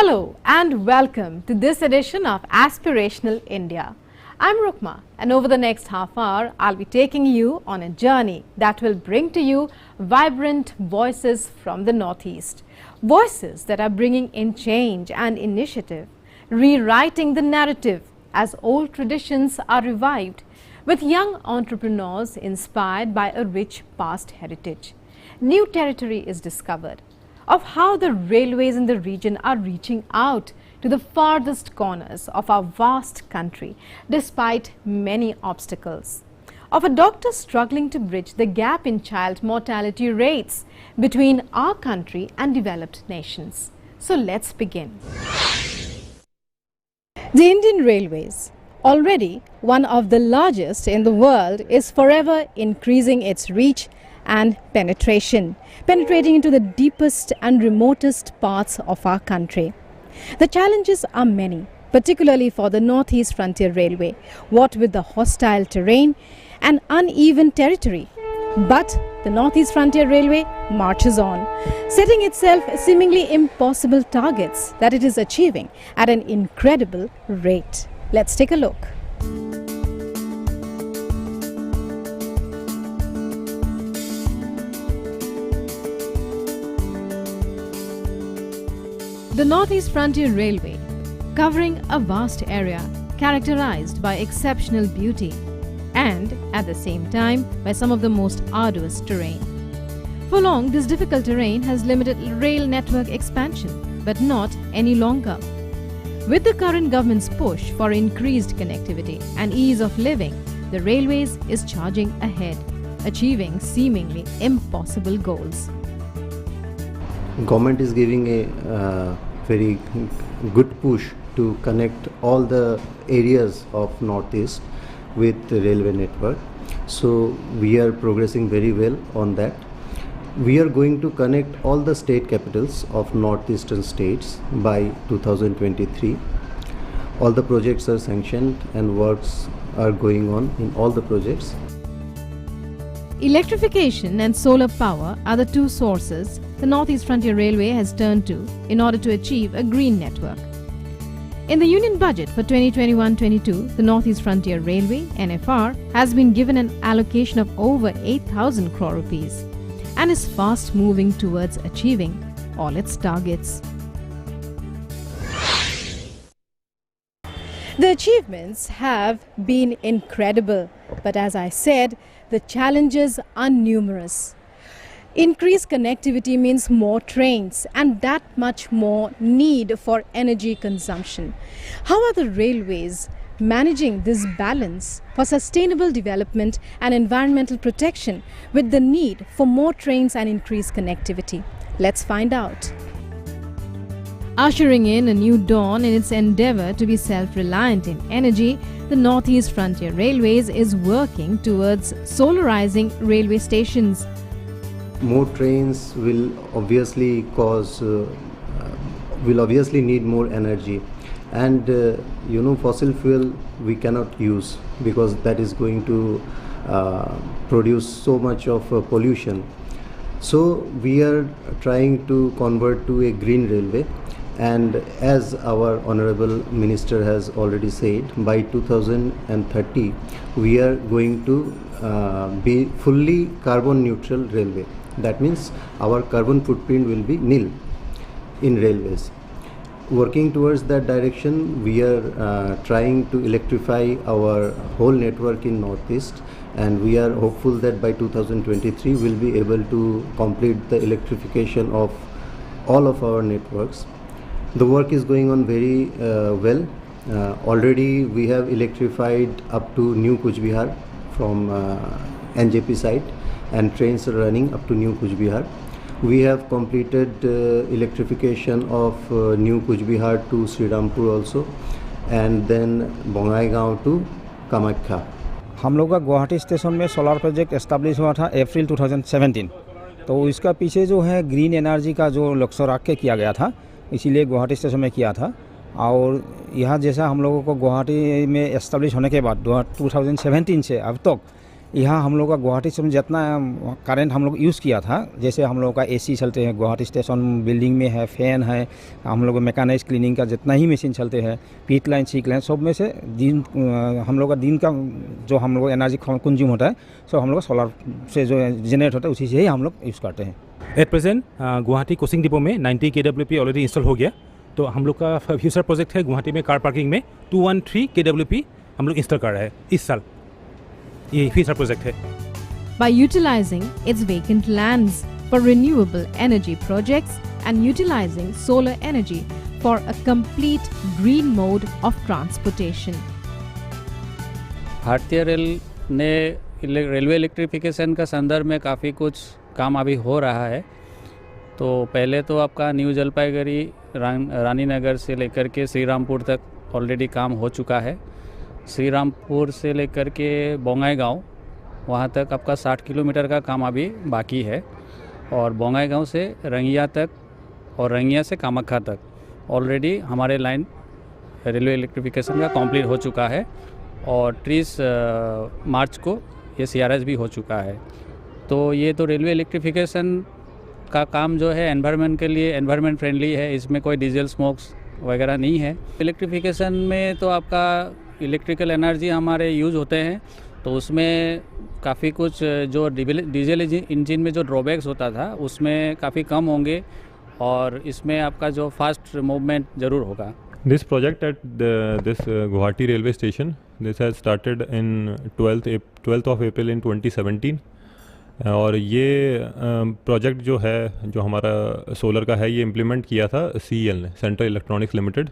Hello and welcome to this edition of Aspirational India. I'm Rukma, and over the next half hour, I'll be taking you on a journey that will bring to you vibrant voices from the Northeast. Voices that are bringing in change and initiative, rewriting the narrative as old traditions are revived, with young entrepreneurs inspired by a rich past heritage. New territory is discovered of how the railways in the region are reaching out to the farthest corners of our vast country despite many obstacles. Of a doctor struggling to bridge the gap in child mortality rates between our country and developed nations. So let's begin. The Indian Railways, already one of the largest in the world, is forever increasing its reach and penetrating into the deepest and remotest parts of our country. The challenges are many, particularly for the Northeast Frontier Railway, what with the hostile terrain and uneven territory. But the Northeast Frontier Railway marches on, setting itself seemingly impossible targets that it is achieving at an incredible rate. Let's take a look. The Northeast Frontier Railway, covering a vast area characterized by exceptional beauty and, at the same time, by some of the most arduous terrain. For long, this difficult terrain has limited rail network expansion, but not any longer. With the current government's push for increased connectivity and ease of living, the railways is charging ahead, achieving seemingly impossible goals. Government is giving a very good push to connect all the areas of Northeast with the railway network. So we are progressing very well on that. We are going to connect all the state capitals of northeastern states by 2023. All the projects are sanctioned and works are going on in all the projects. Electrification and solar power are the two sources the Northeast Frontier Railway has turned to in order to achieve a green network. In the Union Budget for 2021-22, the Northeast Frontier Railway, NFR, has been given an allocation of over 8,000 crore rupees and is fast moving towards achieving all its targets. The achievements have been incredible, but as I said, the challenges are numerous. Increased connectivity means more trains and that much more need for energy consumption. How are the railways managing this balance for sustainable development and environmental protection with the need for more trains and increased connectivity? Let's find out. Ushering in a new dawn in its endeavour to be self-reliant in energy, the Northeast Frontier Railways is working towards solarizing railway stations. More trains will obviously need more energy, and fossil fuel we cannot use because that is going to produce so much of pollution. So we are trying to convert to a green railway. And as our Honorable Minister has already said, by 2030 we are going to be fully carbon neutral railway. That means our carbon footprint will be nil in railways. Working towards that direction, we are trying to electrify our whole network in Northeast, and we are hopeful that by 2023 we will be able to complete the electrification of all of our networks. The work is going on very well. Already we have electrified up to New Kuch Bihar from NJP side, and trains are running up to New Kuch Bihar. We have completed electrification of New Kuch Bihar to Srirampur also, and then Bongaigaon to Kamakhya. हम लोग का Guwahati station में solar project establish हुआ था अप्रैल 2017, तो इसका पीछे जो है ग्रीन एनर्जी का जो लक्ष्य रख के किया गया था, इसीलिए गुवाहाटी स्टेशन में किया था। और यह जैसा हम लोगों को गुवाहाटी में एस्टैब्लिश होने के बाद 2017 से अब तक यहाँ हम लोग का गुवाहाटी से जितना करंट हम लोग यूज़ किया था, जैसे हम लोग का एसी चलते हैं, गुवाहाटी स्टेशन बिल्डिंग में है, फैन है, हम लोग मैकेनाइज क्लीनिंग का जितना ही मशीन चलते हैं, पीट लाइन सीक लाइन, सब में से दिन हम लोग का दिन का जो हम लोग एनर्जी कंज्यूम होता है सब हम लोग सोलर से जो जनरेट होता है उसी से ही हम लोग यूज़ करते हैं। At present Guwahati coaching depot में 90 kWp ऑलरेडी इंस्टॉल हो गया। तो हम लोग का फ्यूचर प्रोजेक्ट है गुवाहाटी में कार पार्किंग में 213 kWp हम लोग इंस्टॉल कर रहे हैं इस साल, ये फ्यूचर प्रोजेक्ट है। By utilizing its vacant lands for renewable energy projects and utilizing solar energy for a complete green mode of transportation. भारतीय रेल ने रेलवे इलेक्ट्रिफिकेशन का संदर्भ में काफ़ी कुछ काम अभी हो रहा है। तो पहले तो आपका न्यू जलपाईगुड़ी रानी नगर से लेकर के श्री रामपुर तक ऑलरेडी काम हो चुका है। श्री रामपुर से लेकर के बोंगाईगांव वहाँ तक आपका 60 किलोमीटर का काम अभी बाकी है, और बोंगाईगांव से रंगिया तक और रंगिया से कामाख्या तक ऑलरेडी हमारे लाइन रेलवे इलेक्ट्रिफिकेशन का कंप्लीट हो चुका है, और 30 मार्च को ये CRS भी हो चुका है। तो ये तो रेलवे इलेक्ट्रिफिकेशन का काम जो है एनवायरनमेंट के लिए एनवायरनमेंट फ्रेंडली है, इसमें कोई डीजल स्मोक्स वगैरह नहीं है। इलेक्ट्रिफिकेशन में तो आपका इलेक्ट्रिकल एनर्जी हमारे यूज़ होते हैं, तो उसमें काफ़ी कुछ जो डीजल इंजन में जो ड्रॉबैक्स होता था उसमें काफ़ी कम होंगे, और इसमें आपका जो फास्ट मूवमेंट ज़रूर होगा। This project at this Guwahati railway station, this has started in 12th of April in 2017, और ये प्रोजेक्ट जो है जो हमारा सोलर का है ये इम्प्लीमेंट किया था CEL ने, central electronics limited.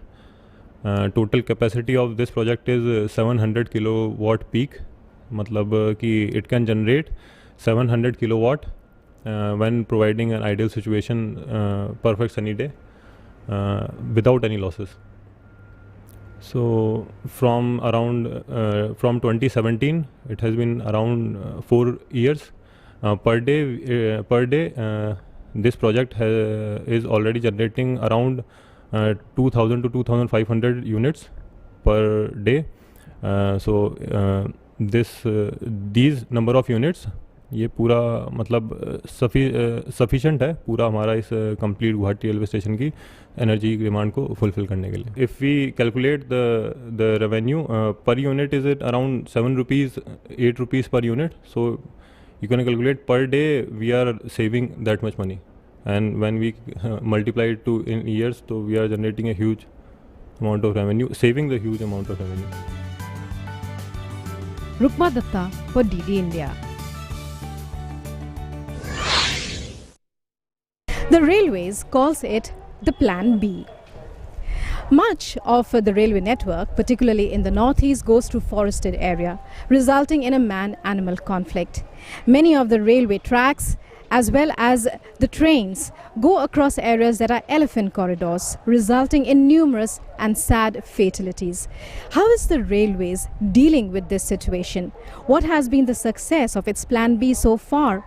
Total capacity of this project is 700 kilowatt peak, मतलब कि it can generate 700 kilowatt when providing an ideal situation, perfect sunny day without any losses. So from 2017 it has been around 4 years per day. This project is already generating around 2000 to 2500 units per day. These number of units ये पूरा मतलब sufficient है पूरा हमारा इस complete Guwahati railway station की energy demand को fulfil करने के लिए। If we calculate the revenue per unit is it around 7 rupees 8 rupees per unit, so you can calculate per day we are saving that much money, and when we multiply it to in years तो we are generating a huge amount of revenue, saving the huge amount of revenue. Rukma Datta for DD India. The Railways calls it the Plan B. Much of the railway network, particularly in the northeast, goes through forested area, resulting in a man-animal conflict. Many of the railway tracks as well as the trains go across areas that are elephant corridors, resulting in numerous and sad fatalities. How is the railways dealing with this situation? What has been the success of its Plan B so far?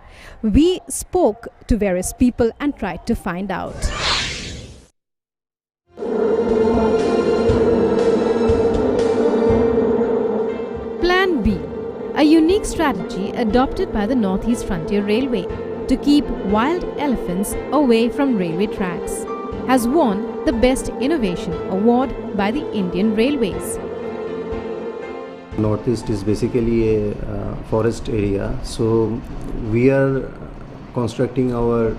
We spoke to various people and tried to find out. Plan B, a unique strategy adopted by the Northeast Frontier Railway to keep wild elephants away from railway tracks, has won the Best Innovation Award by the Indian Railways. Northeast is basically a forest area, so we are constructing our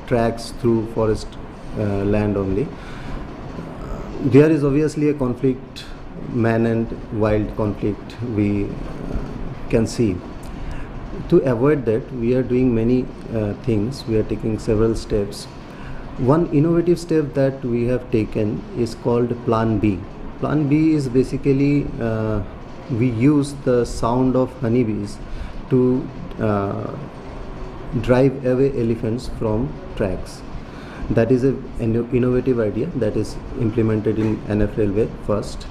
tracks through forest land only. There is obviously a conflict, man and wild conflict we can see. To avoid that, we are doing many things. We are taking several steps. One innovative step that we have taken is called Plan B. Plan B is basically we use the sound of honeybees to drive away elephants from tracks. That is an innovative idea that is implemented in NF Railway first.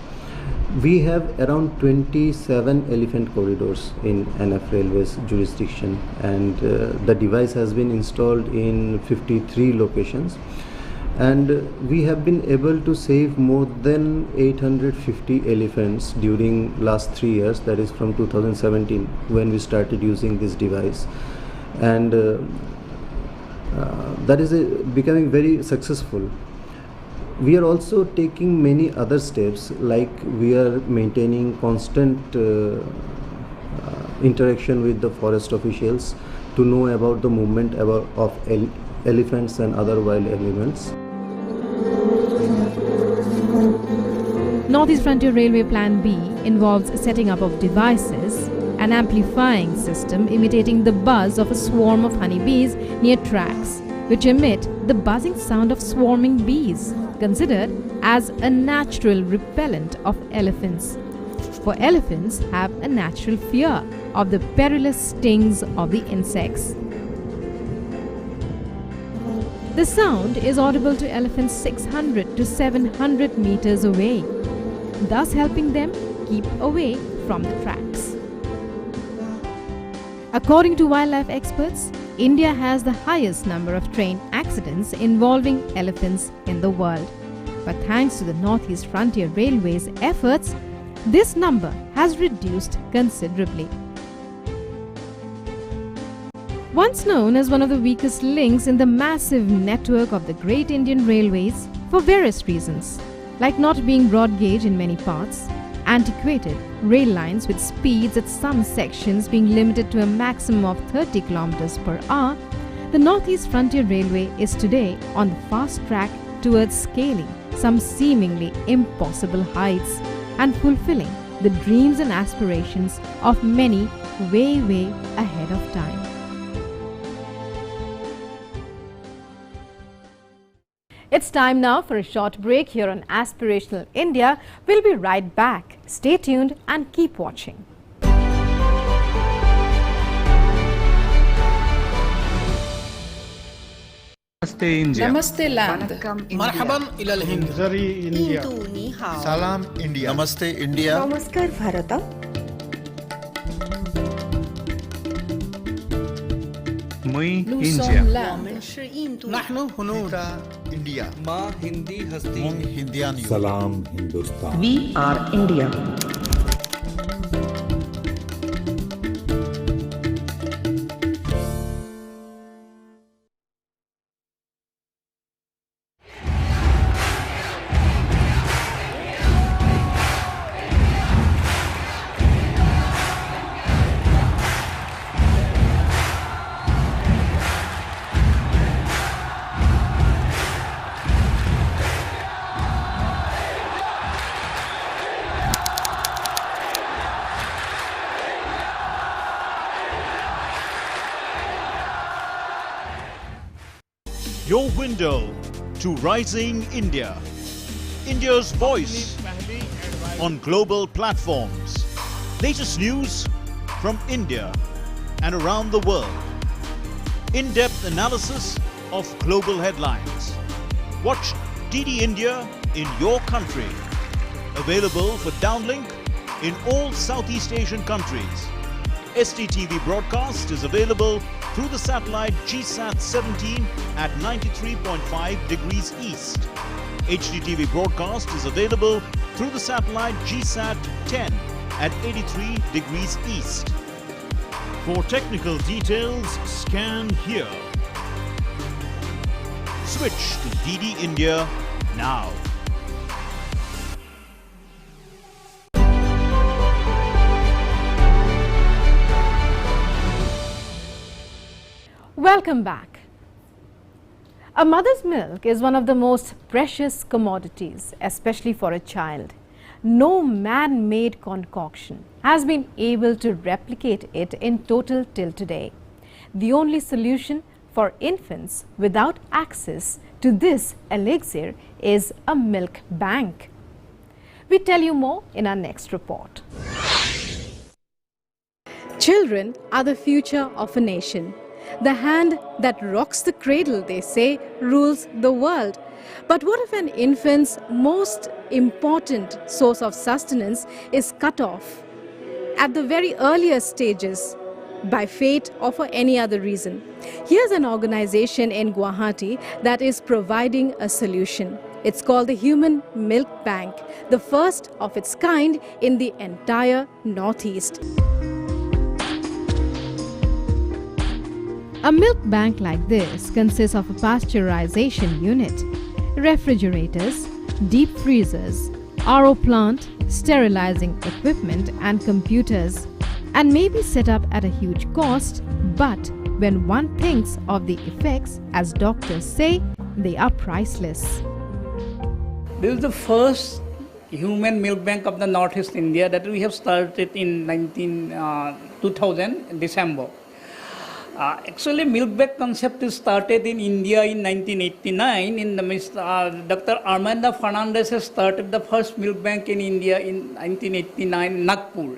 We have around 27 elephant corridors in NF Railway's jurisdiction, and the device has been installed in 53 locations, and we have been able to save more than 850 elephants during last 3 years, that is from 2017 when we started using this device, and that is becoming very successful. We are also taking many other steps, like we are maintaining constant interaction with the forest officials to know about the movement of elephants and other wild animals. Northeast Frontier Railway Plan B involves setting up of devices, an amplifying system imitating the buzz of a swarm of honeybees near tracks, which emit the buzzing sound of swarming bees, considered as a natural repellent of elephants. For elephants have a natural fear of the perilous stings of the insects. The sound is audible to elephants 600 to 700 meters away, thus helping them keep away from the tracks. According to wildlife experts, India has the highest number of train accidents involving elephants in the world. But thanks to the Northeast Frontier Railway's efforts, this number has reduced considerably. Once known as one of the weakest links in the massive network of the Great Indian Railways for various reasons, like not being broad gauge in many parts, antiquated rail lines with speeds at some sections being limited to a maximum of 30 km per hour, the Northeast Frontier Railway is today on the fast track towards scaling some seemingly impossible heights and fulfilling the dreams and aspirations of many way ahead of time. It's time now for a short break here on Aspirational India. We'll be right back. Stay tuned and keep watching. नमस्ते India नमस्ते land मरहबन इलल Hind जरी India सलाम India नमस्ते India नमस्कार भारत मुई India नहनु हुनूर India माँ हिंदी हस्ती हिंदियान सलाम Hindustan we are India Your window to rising India. India's voice on global platforms. Latest news from India and around the world. In-depth analysis of global headlines. Watch DD India in your country. Available for downlink in all Southeast Asian countries. STTV broadcast is available through the satellite GSAT 17 at 93.5 degrees east. HDTV broadcast is available through the satellite GSAT 10 at 83 degrees east. For technical details, scan here. Switch to DD India now. Welcome back. A mother's milk is one of the most precious commodities, especially for a child. No man-made concoction has been able to replicate it in total till today. The only solution for infants without access to this elixir is a milk bank. We tell you more in our next report. Children are the future of a nation. The hand that rocks the cradle, they say, rules the world. But what if an infant's most important source of sustenance is cut off at the very earliest stages? by fate or for any other reason. Here's an organization in Guwahati that is providing a solution. It's called the Human Milk Bank, the first of its kind in the entire Northeast. A milk bank like this consists of a pasteurization unit, refrigerators, deep freezers, RO plant, sterilizing equipment and computers, and may be set up at a huge cost, but when one thinks of the effects, as doctors say, they are priceless. This is the first human milk bank of the Northeast India that we have started in 2000 December. Actually, milk bank concept is started in India in 1989. In the Dr. Armando Fernandez has started the first milk bank in India in 1989 in Nagpur.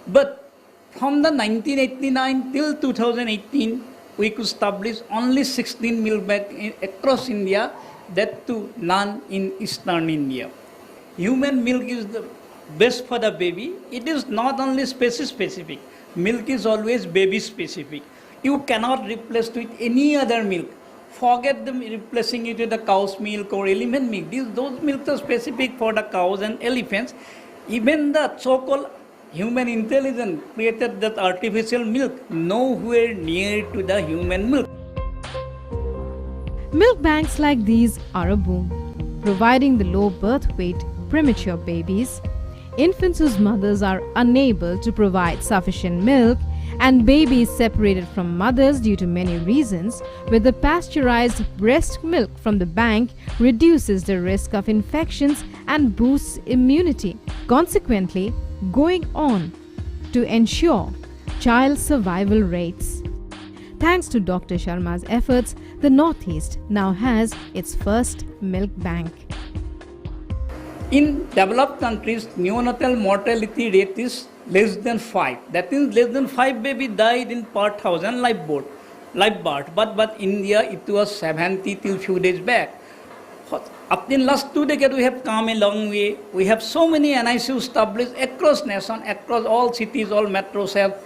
But from the 1989 till 2018, we could establish only 16 milk banks across India, that too none in Eastern India. Human milk is the best for the baby. It is not only species specific. Milk is always baby specific. You cannot replace it with any other milk. Forget them replacing it with the cow's milk or elephant milk. Those milks are specific for the cows and elephants. Even the so-called human intelligence created that artificial milk nowhere near to the human milk. Milk banks like these are a boom, providing the low birth weight premature babies, infants whose mothers are unable to provide sufficient milk, and babies separated from mothers due to many reasons. With the pasteurized breast milk from the bank reduces the risk of infections and boosts immunity, consequently going on to ensure child survival rates. Thanks to Dr. Sharma's efforts, the Northeast now has its first milk bank. In developed countries, neonatal mortality rate is less than 5. That means less than 5 baby died in per thousand live birth. But India, it was 70 till few days back. Up in last 2 decades, we have come a long way. We have so many NICUs established across nation, across all cities, all metros have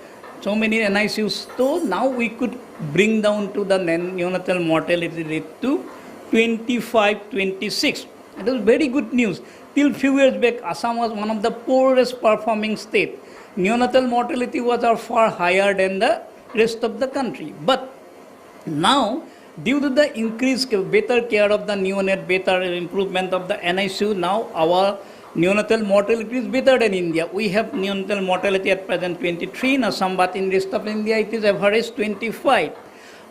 so many NICUs. So now we could bring down to the neonatal mortality rate to 25, 26. It was very good news. Till few years back, Assam was one of the poorest performing states. Neonatal mortality was far higher than the rest of the country. But now, due to the increased better care of the neonate, better improvement of the NICU, now our neonatal mortality is better than India. We have neonatal mortality at present 23 in Assam, but in rest of India it is average 25.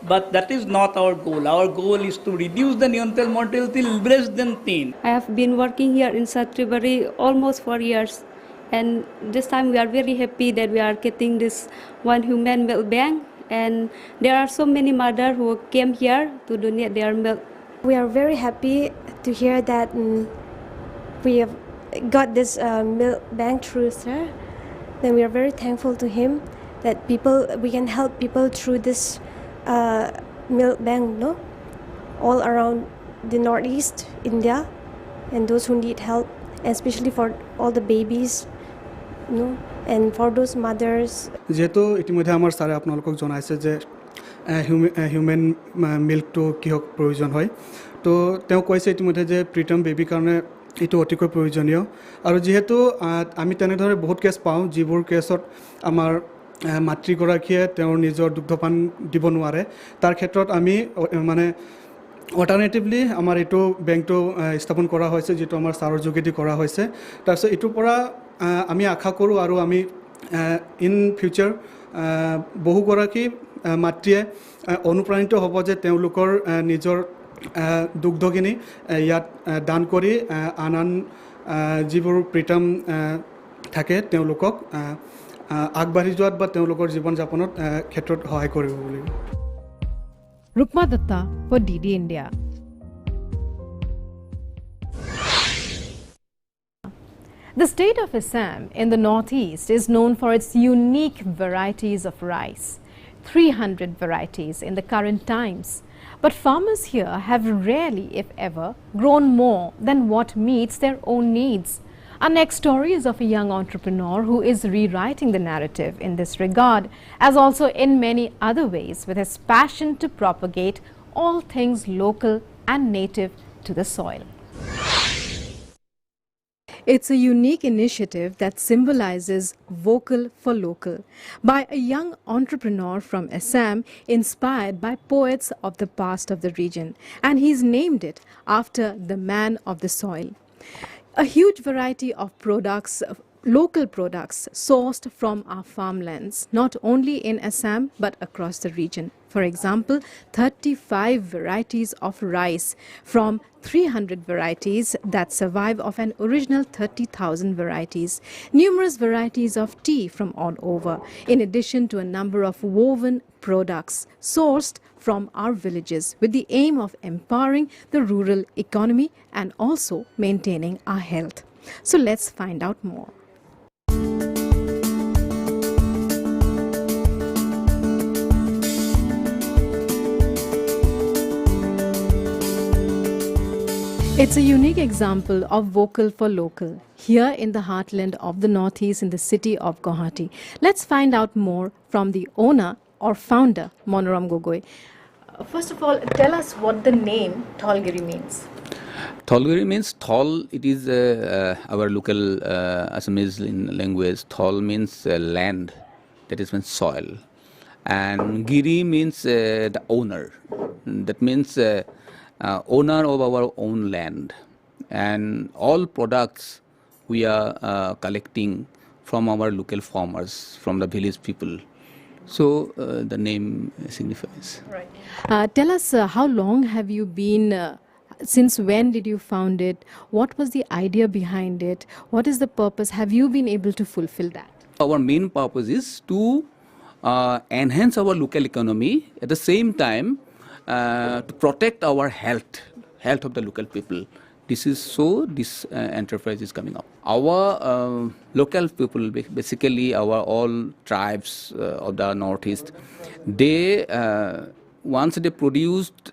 But that is not our goal. Our goal is to reduce the neonatal mortality less than 10. I have been working here in Satribari almost 4 years. And this time we are very happy that we are getting this one human milk bank. And there are so many mothers who came here to donate their milk. We are very happy to hear that we have got this milk bank through sir. Then we are very thankful to him that we can help people through this milk bank, no? All around the Northeast India, and those who need help, and especially for all the babies, no? And for those mothers. যেহেতু ইতিমধ্যে আমাৰ ছাৰে আপোনালোকক জনাইছে যে human মিল্কটো কিহক প্ৰয়োজন হয়, তো তেওঁ কৈছে ইতিমধ্যে যে প্ৰিটাৰ্ম বেবীৰ কাৰণে এইটো অতিকৈ প্ৰয়োজনীয়। আৰু যেহেতু আমি তেনেদৰে বহুত কেছ পাওঁ যিবোৰ কেছত আমাৰ মাতৃগৰাকীয়ে তেওঁৰ নিজৰ দুগ্ধপান দিব নোৱাৰে, তাৰ ক্ষেত্ৰত আমি মানে অল্টাৰনেটিভলি আমাৰ এইটো বেংকটো স্থাপন কৰা হৈছে, যিটো আমাৰ ছাৰৰ যোগেদি কৰা হৈছে। তাৰপিছত এইটোৰ পৰা আমি আশা কৰোঁ আৰু আমি ইন ফিউচাৰ বহুগৰাকী মাতৃয়ে অনুপ্ৰাণিত হ'ব যে তেওঁলোকৰ নিজৰ দুগ্ধখিনি ইয়াত দান কৰি আন যিবোৰ প্ৰিটাৰ্ম থাকে তেওঁলোকক আগবাঢ়ি যোৱাত বা তেওঁলোকৰ জীৱন যাপনত ক্ষেত্ৰত সহায় কৰিব বুলি। Rukma Datta for DD India. The state of Assam in the Northeast is known for its unique varieties of rice, 300 varieties in the current times. But farmers here have rarely, if ever, grown more than what meets their own needs. Our next story is of a young entrepreneur who is rewriting the narrative in this regard, as also in many other ways, with his passion to propagate all things local and native to the soil. It's a unique initiative that symbolizes vocal for local by a young entrepreneur from Assam inspired by poets of the past of the region, and he's named it after the man of the soil. A huge variety of products, local products sourced from our farmlands, not only in Assam but across the region. For example, 35 varieties of rice from 300 varieties that survive of an original 30,000 varieties. Numerous varieties of tea from all over, in addition to a number of woven products sourced from our villages with the aim of empowering the rural economy and also maintaining our health. So let's find out more. It's a unique example of vocal for local here in the heartland of the Northeast in the city of Guwahati. Let's find out more from the owner or founder, Monoram Gogoi. First of all, tell us what the name Tholgiri means. Tholgiri means thol. It is our local Assamese language. Thol means land, that is means soil, and giri means the owner. That means owner of our own land, and all products we are collecting from our local farmers, from the village people. So the name signifies. Right. Tell us how long have you been, since when did you found it? What was the idea behind it? What is the purpose? Have you been able to fulfill that? Our main purpose is to enhance our local economy, at the same time to protect our health of the local people. This is so this enterprise is coming up. Our local people, basically our all tribes of the Northeast, they once they produced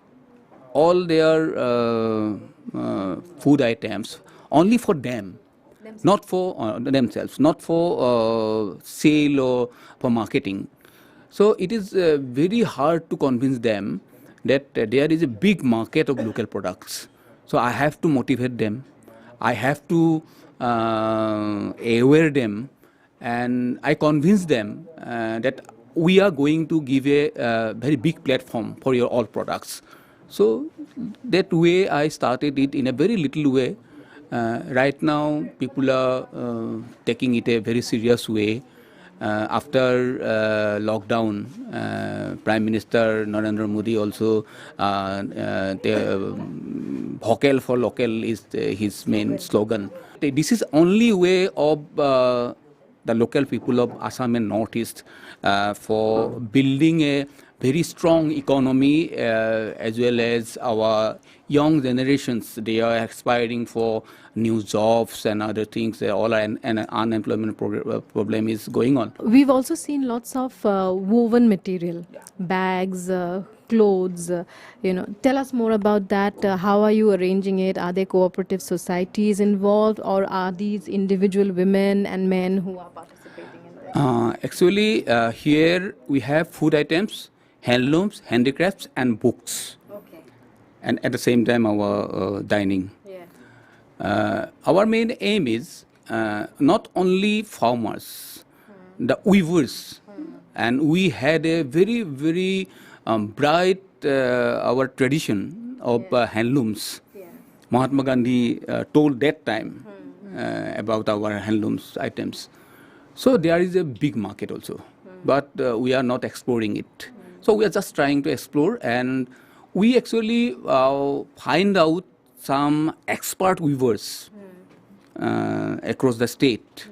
all their food items only for them, not for themselves, not for sale or for marketing. So it is very hard to convince them that there is a big market of local products. So I have to motivate them, I have to aware them, and I convince them that we are going to give a very big platform for your all products. So that way I started it in a very little way. Right now people are taking it a very serious way. After lockdown, Prime Minister Narendra Modi also, vocal for local is his main slogan. This is only way of the local people of Assam and Northeast for building a very strong economy, as well as our young generations. They are aspiring for new jobs and other things. All an unemployment problem is going on. We've also seen lots of woven material, bags, clothes. Tell us more about that. How are you arranging it? Are there cooperative societies involved, or are these individual women and men who are participating in this? Actually, here we have food items, handlooms, handicrafts, and books. Okay. And at the same time, our dining. Yeah. Our main aim is not only farmers, the weavers, and we had a very, very bright our tradition of handlooms. Yeah. Mahatma Gandhi told that time about our handlooms items. So there is a big market also, but we are not exploring it. So we are just trying to explore, and we actually find out some expert weavers across the state,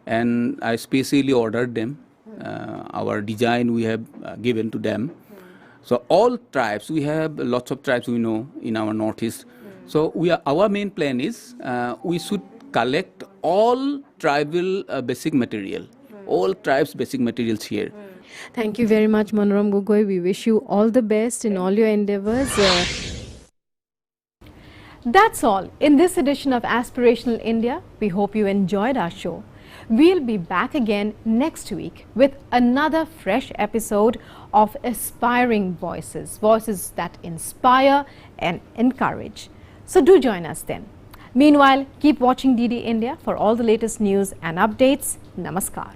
and I specially ordered them. Our design we have given to them. So all tribes, we have lots of tribes we know in our Northeast. So our main plan is we should collect all tribal basic material, all tribes basic materials here. Thank you very much, Monoram Gogoi. We wish you all the best in all your endeavors. That's all in this edition of Aspirational India. We hope you enjoyed our show. We'll be back again next week with another fresh episode of Aspiring Voices, voices that inspire and encourage. So do join us then. Meanwhile, keep watching DD India for all the latest news and updates. Namaskar.